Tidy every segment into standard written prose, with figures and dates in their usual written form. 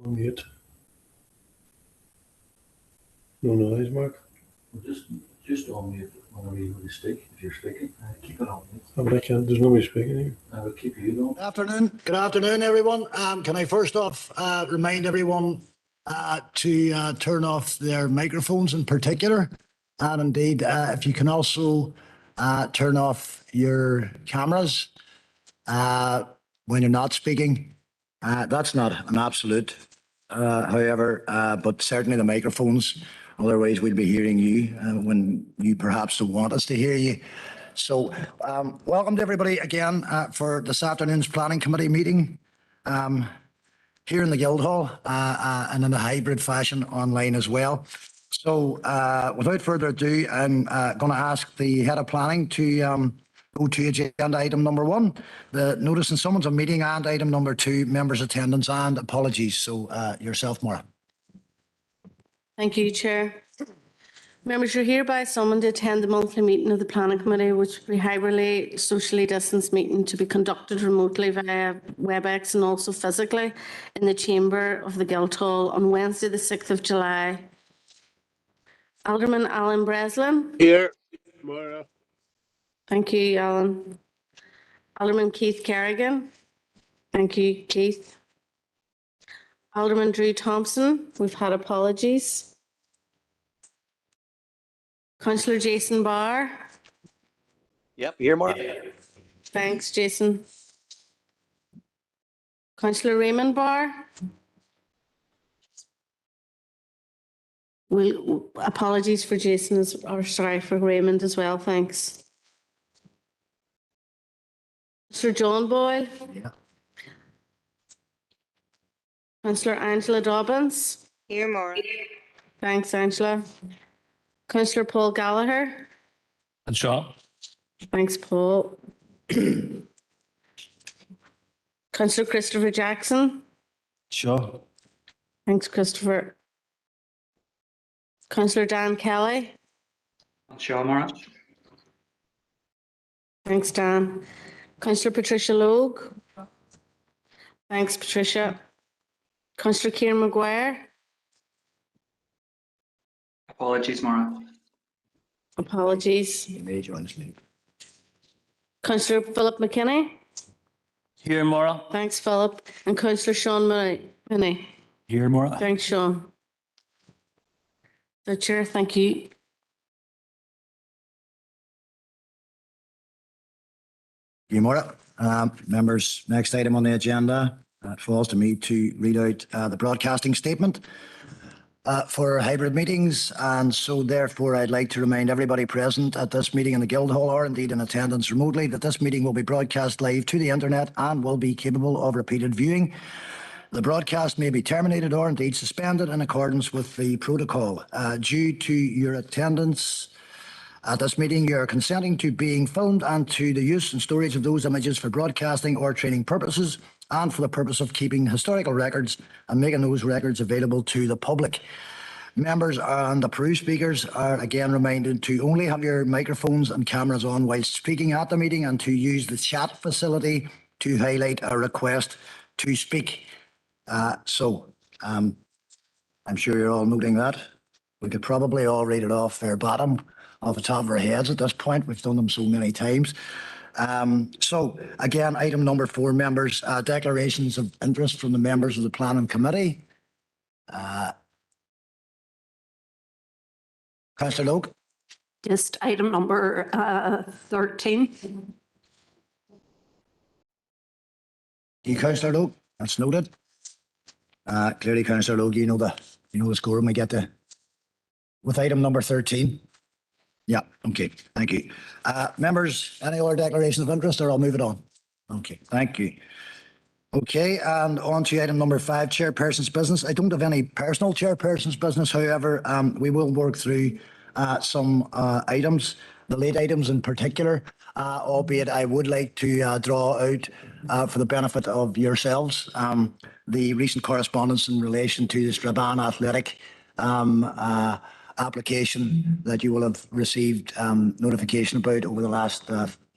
On mute. No noise, Mark. Just on mute whenever you speak. If you're speaking, keep it on mute. Oh, but I can't. There's nobody speaking here. I will keep you on. Good afternoon, everyone. Can I first off remind everyone to turn off their microphones in particular, and indeed, if you can also turn off your cameras when you're not speaking. That's not an absolute, however, but certainly the microphones. Otherwise, we'd be hearing you when you perhaps don't want us to hear you. So, welcome to everybody again for this afternoon's Planning Committee meeting here in the Guildhall and in a hybrid fashion online as well. So, without further ado, I'm going to ask the Head of Planning to go to agenda item number 1, the notice and summons of meeting, and item number 2, members' attendance and apologies. So, yourself, Maura. Thank you, Chair. Members are hereby summoned to attend the monthly meeting of the Planning Committee, which will be hybridly socially distanced meeting to be conducted remotely via WebEx and also physically in the chamber of the Guildhall on Wednesday, the 6th of July. Alderman Alan Breslin. Here, Maura. Thank you, Alan. Alderman Keith Kerrigan. Thank you, Keith. Alderman Drew Thompson. We've had apologies. Councillor Jason Barr. Yep, here, Maura. Thanks, Jason. Councillor Raymond Barr. Apologies for Jason, or sorry, for Raymond as well, thanks. Sir John Boyle. Yeah. Councillor Angela Dobbins. Here, Maura. Thanks, Angela. Councillor Paul Gallagher. And Sean. Thanks, Paul. Councillor Christopher Jackson. Sure. Thanks, Christopher. Councillor Dan Kelly. Sure, Maura. Thanks, Dan. Councillor Patricia Logue. Thanks, Patricia. Councillor Kieran Maguire. Apologies, Maura. Apologies. You may join us, mate. Councillor Philip McKinney. Here, Maura. Thanks, Philip. And Councillor Sean Minney. Here, Maura. Thanks, Sean. So, Chair, thank you. You, Maura. Members, next item on the agenda, it falls to me to read out the broadcasting statement for hybrid meetings. And so therefore, I'd like to remind everybody present at this meeting in the Guildhall or indeed in attendance remotely that this meeting will be broadcast live to the internet and will be capable of repeated viewing. The broadcast may be terminated or indeed suspended in accordance with the protocol. Due to your attendance at this meeting, you are consenting to being filmed and to the use and storage of those images for broadcasting or training purposes and for the purpose of keeping historical records and making those records available to the public. Members and approved speakers are again reminded to only have your microphones and cameras on whilst speaking at the meeting and to use the chat facility to highlight a request to speak. I'm sure you're all noting that. We could probably all read it off verbatim off the top of our heads at this point. We've done them so many times. So again, item number 4, members, declarations of interest from the members of the Planning Committee. Councillor Logue. Just item number 13. You, Councillor Logue. That's noted. Clearly, Councillor Logue, you know the score when we get to with item number 13. Yeah, okay, thank you. Members, any other declarations of interest, or I'll move it on? Okay, thank you. Okay, and on to item number 5, chairperson's business. I don't have any personal chairperson's business, however, we will work through some items, the late items in particular, albeit I would like to draw out for the benefit of yourselves the recent correspondence in relation to the Strabane Athletic application that you will have received notification about over the last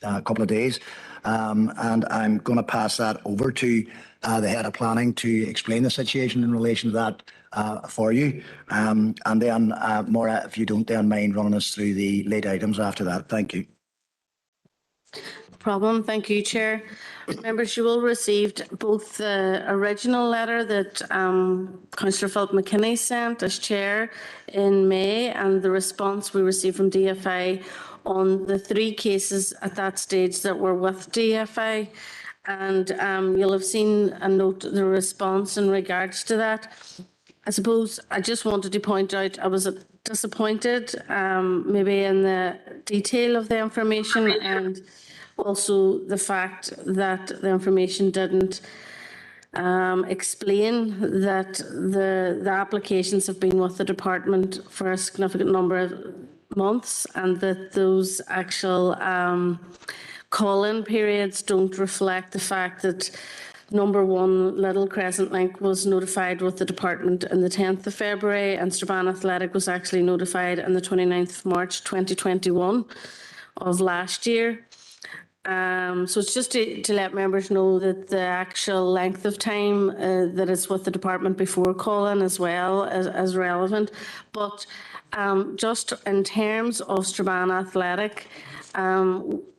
couple of days. And I'm going to pass that over to the head of planning to explain the situation in relation to that for you. And then, Maura, if you don't then mind running us through the late items after that. Thank you. Problem. Thank you, Chair. Members, you will received both the original letter that Councillor Philip McKinney sent as Chair in May and the response we received from DFI on the 3 cases at that stage that were with DFI. And you'll have seen and note the response in regards to that. I suppose I just wanted to point out I was disappointed maybe in the detail of the information and also the fact that the information didn't explain that the applications have been with the department for a significant number of months and that those actual call-in periods don't reflect the fact that number 1 Little Crescent Link was notified with the department on the 10th of February and Strabane Athletic was actually notified on the 29th of March 2021 of last year. So it's just to let members know that the actual length of time that it's with the department before call-in as well as relevant. But just in terms of Strabane Athletic,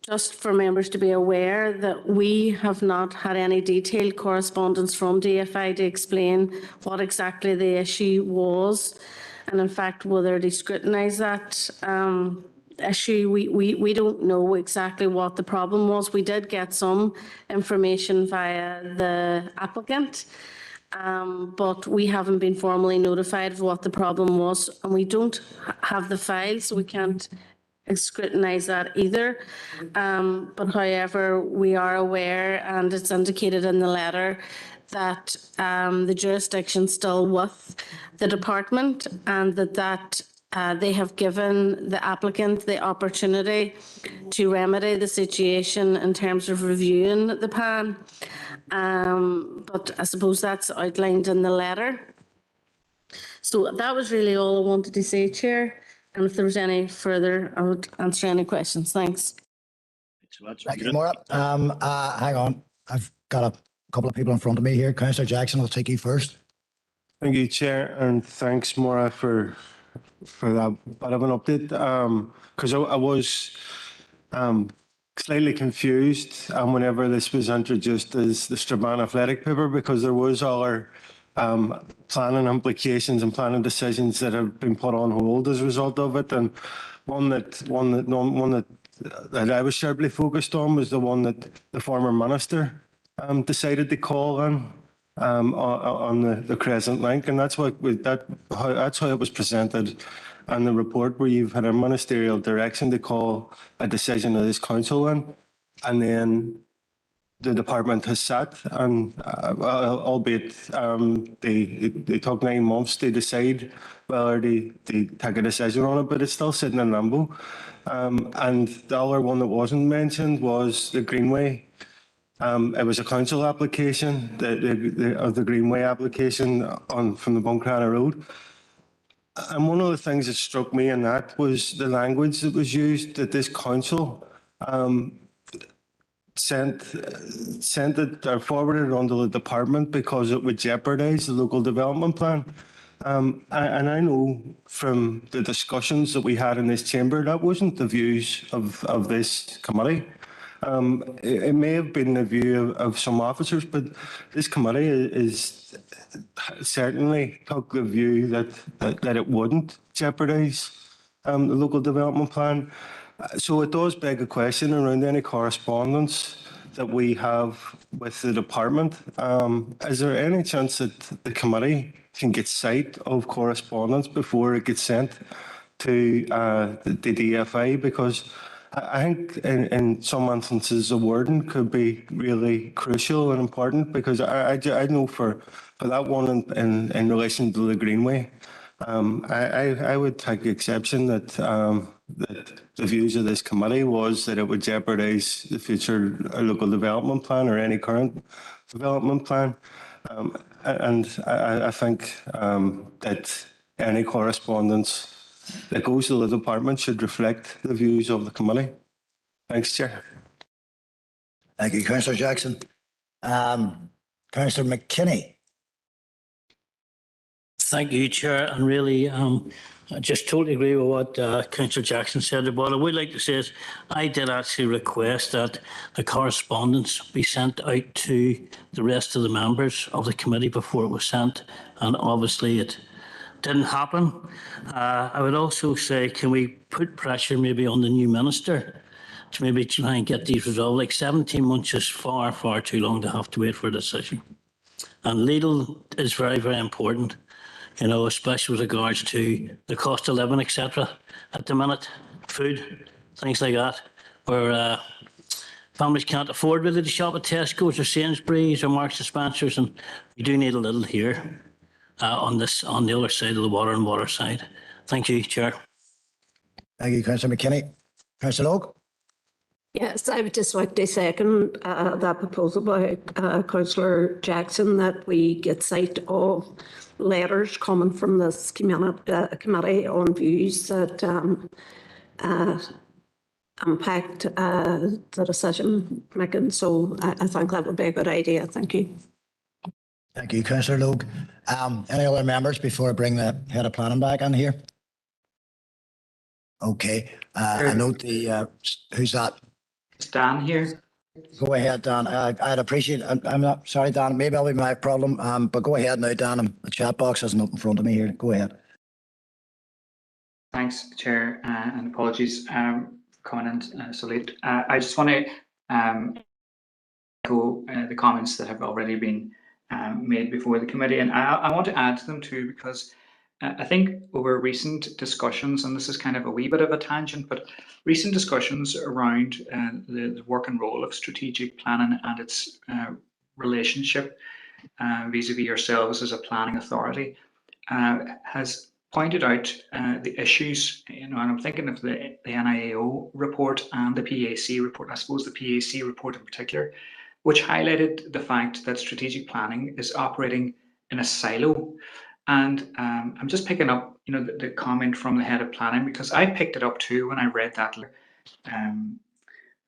just for members to be aware that we have not had any detailed correspondence from DFI to explain what exactly the issue was. And in fact, whether they scrutinise that issue, we don't know exactly what the problem was. We did get some information via the applicant, but we haven't been formally notified of what the problem was, and we don't have the file, so we can't scrutinise that either. But however, we are aware, and it's indicated in the letter, that the jurisdiction still with the department, and that they have given the applicant the opportunity to remedy the situation in terms of reviewing the plan. But I suppose that's outlined in the letter. So that was really all I wanted to say, Chair. And if there was any further, I would answer any questions. Thanks. Thank you, Maura. Hang on. I've got a couple of people in front of me here. Councillor Jackson, I'll take you first. Thank you, Chair, and thanks, Maura, for that bit of an update. Because I was slightly confused whenever this was introduced as the Strabane Athletic paper, because there was other planning implications and planning decisions that have been put on hold as a result of it, and one that I was sharply focused on was the one that the former minister decided to call in on the Crescent Link, and that's how it was presented in the report, where you've had a ministerial direction to call a decision of this council in, and then the department has sat, and albeit they took 9 months to decide whether they take a decision on it, but it's still sitting in limbo. And the other one that wasn't mentioned was the Greenway. It was a council application, the Greenway application from the Buncrana Road. And one of the things that struck me in that was the language that was used, that this council sent it or forwarded it onto the department because it would jeopardise the local development plan. And I know from the discussions that we had in this chamber, that wasn't the views of this committee. It may have been the view of some officers, but this committee is certainly took the view that it wouldn't jeopardise the local development plan. So it does beg a question around any correspondence that we have with the department. Is there any chance that the committee can get sight of correspondence before it gets sent to the DFI? Because I think in some instances the wording could be really crucial and important, because I know for that one in relation to the Greenway, I would take exception that the views of this committee was that it would jeopardise the future local development plan or any current development plan. And I think that any correspondence that goes to the department should reflect the views of the committee. Thanks, Chair. Thank you, Councillor Jackson. Councillor McKinney. Thank you, Chair. And really, I just totally agree with what Councillor Jackson said. What I would like to say is I did actually request that the correspondence be sent out to the rest of the members of the committee before it was sent. And obviously it didn't happen. I would also say, can we put pressure maybe on the new minister to maybe try and get these resolved? Like 17 months is far, far too long to have to wait for a decision. And legal is very, very important, you know, especially with regards to the cost of living, etc. At the minute, food, things like that, where families can't afford really to shop at Tesco's or Sainsbury's or Marks and Spencer's, and we do need a little here on the other side of the water and water side. Thank you, Chair. Thank you, Councillor McKinney. Councillor Logue. Yes, I would just like to second that proposal by Councillor Jackson that we get sight of letters coming from this committee on views that impact the decision making. So I think that would be a good idea. Thank you. Thank you, Councillor Logue. Any other members before I bring the head of planning back in here? Okay. I note the, who's that? Is Dan here? Go ahead, Dan. I'd appreciate it. I'm not sorry, Dan. Maybe that'll be my problem. But go ahead now, Dan. The chat box isn't up in front of me here. Go ahead. Thanks, Chair, and apologies for coming in so late. I just want to echo the comments that have already been made before the committee, and I want to add to them too, because I think over recent discussions, and this is kind of a wee bit of a tangent, but recent discussions around the work and role of strategic planning and its relationship vis-a-vis yourselves as a planning authority has pointed out the issues, you know, and I'm thinking of the NIAO report and the PAC report, I suppose the PAC report in particular, which highlighted the fact that strategic planning is operating in a silo. And I'm just picking up, you know, the comment from the head of planning, because I picked it up too when I read that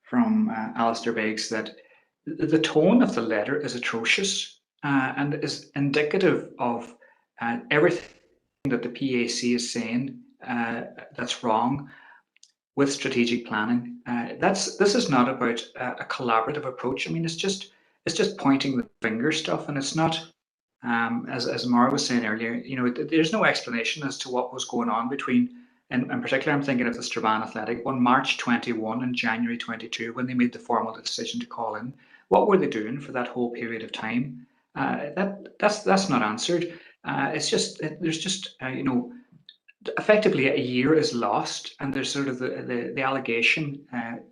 from Alistair Biggs, that the tone of the letter is atrocious and is indicative of everything that the PAC is saying that's wrong with strategic planning. This is not about a collaborative approach. I mean, it's just pointing the finger stuff, and it's not. As Mara was saying earlier, you know, there's no explanation as to what was going on between, and in particular, I'm thinking of the Strabane Athletic on March 21 and January 22 when they made the formal decision to call in. What were they doing for that whole period of time? That's not answered. It's just there's just you know, effectively a year is lost, and there's sort of the allegation,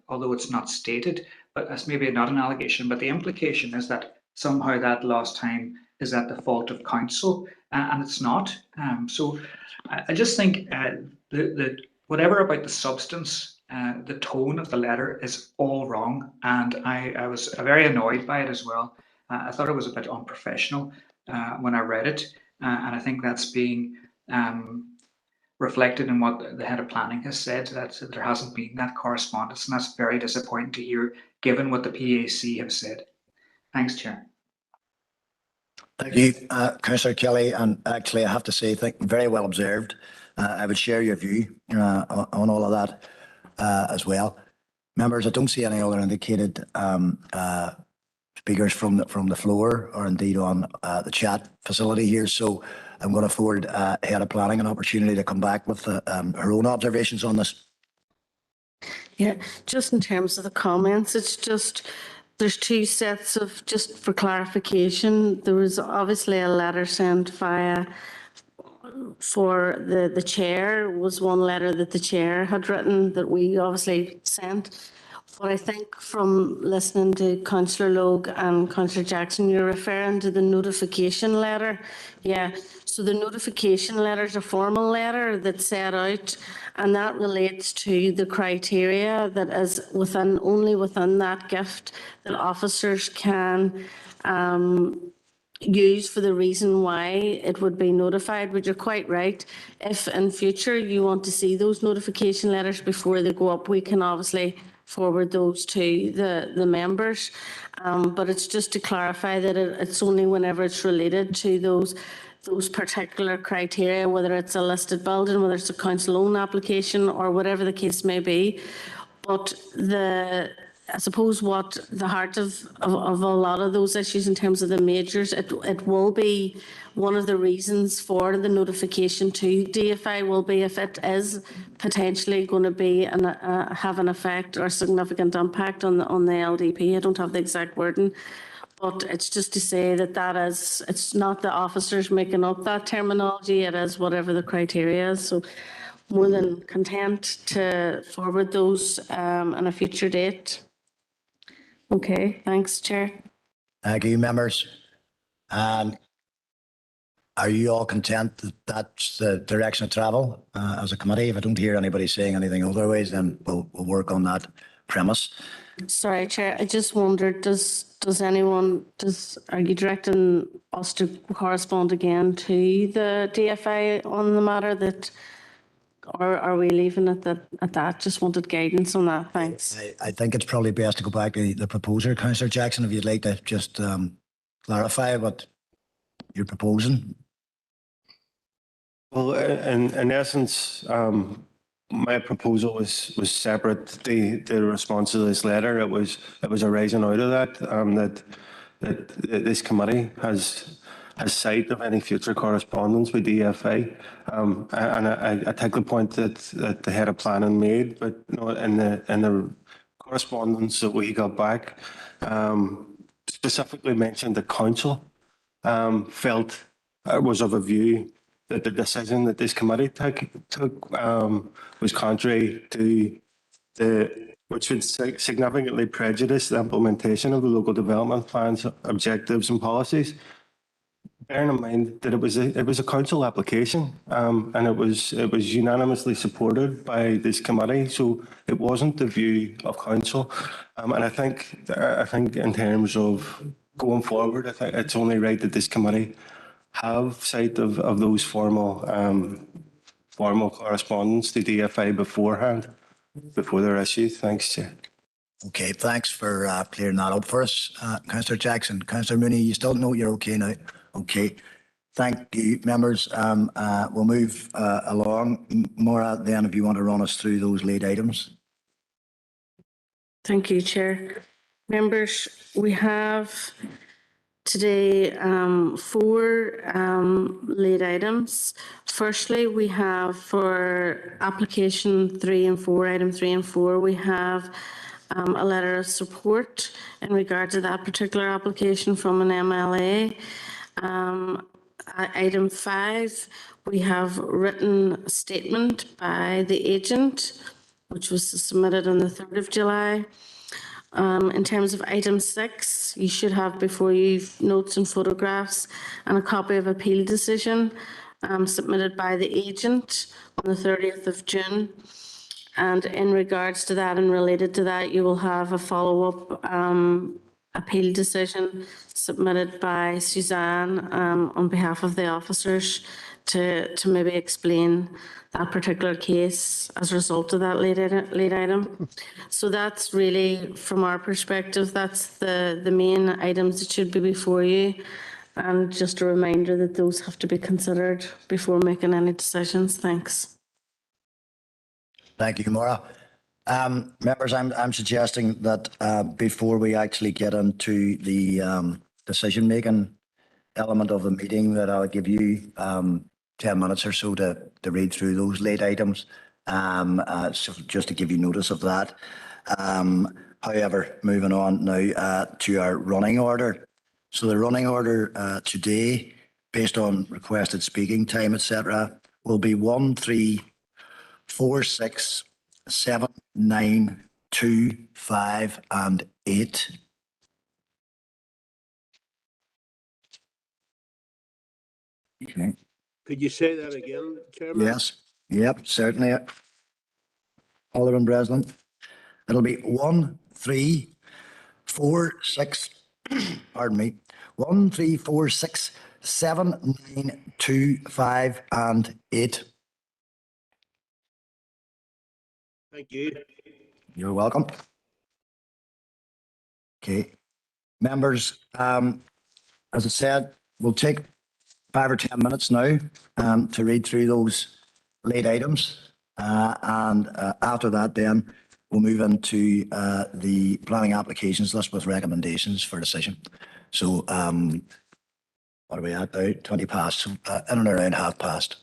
although it's not stated, but that's maybe not an allegation, but the implication is that somehow that lost time is at the fault of council, and it's not. So I just think the whatever about the substance, the tone of the letter is all wrong, and I was very annoyed by it as well. I thought it was a bit unprofessional when I read it, and I think that's being reflected in what the head of planning has said, that there hasn't been that correspondence, and that's very disappointing to hear, given what the PAC have said. Thanks, Chair. Thank you, Councillor Kelly. And actually, I have to say, very well observed. I would share your view on all of that as well. Members, I don't see any other indicated speakers from the floor or indeed on the chat facility here. So I'm going to afford Head of Planning an opportunity to come back with her own observations on this. Yeah, just in terms of the comments, it's just, there's two sets of, just for clarification, there was obviously a letter sent via, for the chair, was one letter that the chair had written that we obviously sent. But I think from listening to Councillor Logue and Councillor Jackson, you're referring to the notification letter. Yeah, so the notification letter is a formal letter that's set out, and that relates to the criteria that is within, only within that gift, that officers can use for the reason why it would be notified. But you're quite right. If in future you want to see those notification letters before they go up, we can obviously forward those to the members. But it's just to clarify that it's only whenever it's related to those particular criteria, whether it's a listed building, whether it's a council own application or whatever the case may be. But I suppose what the heart of a lot of those issues in terms of the majors, it will be one of the reasons for the notification to DFI will be if it is potentially going to be have an effect or significant impact on the LDP. I don't have the exact wording, but it's just to say that it's not the officers making up that terminology, it is whatever the criteria is. So more than content to forward those on a future date. Okay, thanks, Chair. Thank you, members. Are you all content that that's the direction of travel as a committee? If I don't hear anybody saying anything otherwise, then we'll work on that premise. Sorry, Chair, I just wondered, are you directing us to correspond again to the DFI on the matter or are we leaving it at that? Just wanted guidance on that, thanks. I think it's probably best to go back to the proposer, Councillor Jackson, if you'd like to just clarify what you're proposing. Well, in essence, my proposal was separate. The response to this letter, it was arising out of that this committee has sight of any future correspondence with DFA, and I take the point that the head of planning made, but in the correspondence that we got back, specifically mentioned the council felt was of a view that the decision that this committee took was contrary to which would significantly prejudice the implementation of the local development plans, objectives and policies. Bearing in mind that it was a council application, and it was unanimously supported by this committee, so it wasn't the view of council. And I think in terms of going forward, I think it's only right that this committee have sight of those formal correspondence to DFA beforehand, before they're issued. Thanks, Chair. Okay, thanks for clearing that up for us, Councillor Jackson. Councillor Mooney, you still know you're okay now? Okay. Thank you, members. We'll move along. Maura, then, if you want to run us through those late items. Thank you, Chair. Members, we have today 4 late items. Firstly, we have for application 3 and 4, item 3 and 4, we have a letter of support in regard to that particular application from an MLA. Item 5, we have written statement by the agent, which was submitted on the 3rd of July. In terms of item 6, you should have before you notes and photographs and a copy of appeal decision submitted by the agent on the 30th of June. And in regards to that and related to that, you will have a follow-up appeal decision submitted by Suzanne on behalf of the officers to maybe explain that particular case as a result of that late item. So that's really, from our perspective, that's the main items that should be before you. And just a reminder that those have to be considered before making any decisions. Thanks. Thank you, Maura. Members, I'm suggesting that before we actually get into the decision-making element of the meeting, that I'll give you 10 minutes or so to read through those late items, so just to give you notice of that. However, moving on now to our running order. So the running order today, based on requested speaking time, etc., will be 1, 3, 4, 6, 7, 9, 2, 5, and 8. Okay. Could you say that again, Chairman? Yes. Yep, certainly. Alderman Breslin. It'll be 1, 3, 4, 6, pardon me, 1, 3, 4, 6, 7, 9, 2, 5, and 8. Thank you. You're welcome. Okay. Members, as I said, we'll take 5 or 10 minutes now to read through those late items. And after that, then we'll move into the planning applications list with recommendations for decision. So what are we at now? 20 past, so, in and around past.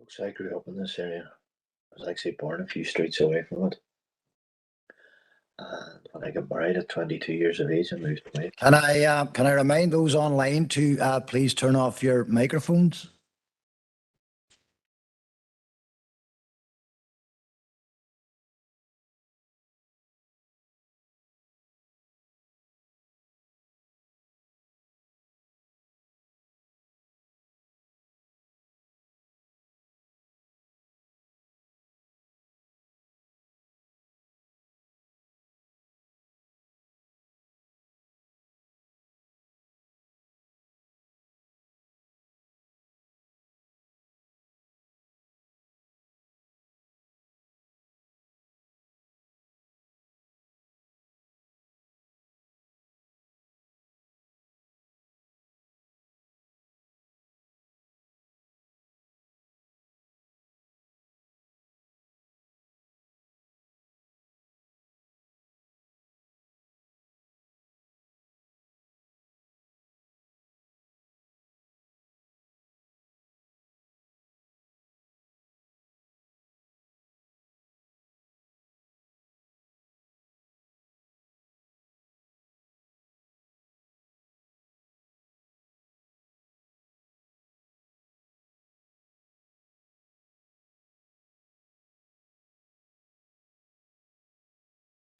So I grew up in this area. I was actually born a few streets away from it. And when I got married at 22 years of age, I moved away. Can I remind those online to please turn off your microphones?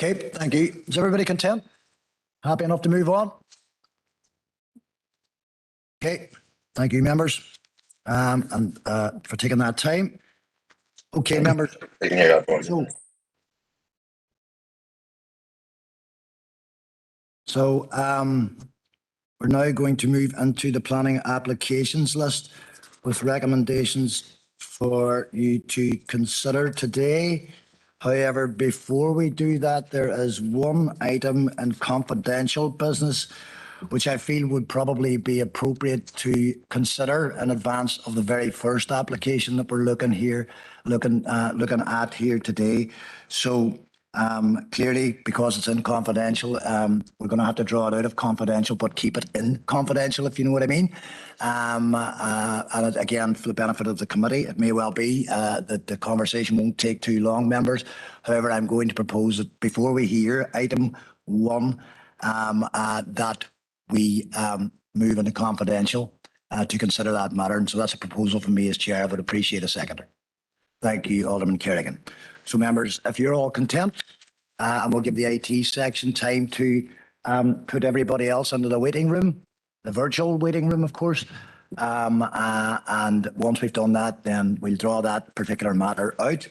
Okay, thank you. Is everybody content? Happy enough to move on? Okay, thank you, members, and for taking that time. Okay, members. I can hear that. So we're now going to move into the planning applications list with recommendations for you to consider today. However, before we do that, there is one item in confidential business which I feel would probably be appropriate to consider in advance of the very first application that we're looking at here today. So clearly, because it's in confidential, we're going to have to draw it out of confidential, but keep it in confidential, if you know what I mean. And again, for the benefit of the committee, it may well be that the conversation won't take too long, members. However, I'm going to propose that before we hear item 1, that we move into confidential to consider that matter. And so that's a proposal from me as chair. I would appreciate a seconder. Thank you, Alderman Kerrigan. So members, if you're all content, and we'll give the IT section time to put everybody else into the waiting room, the virtual waiting room, of course. And once we've done that, then we'll draw that particular matter out.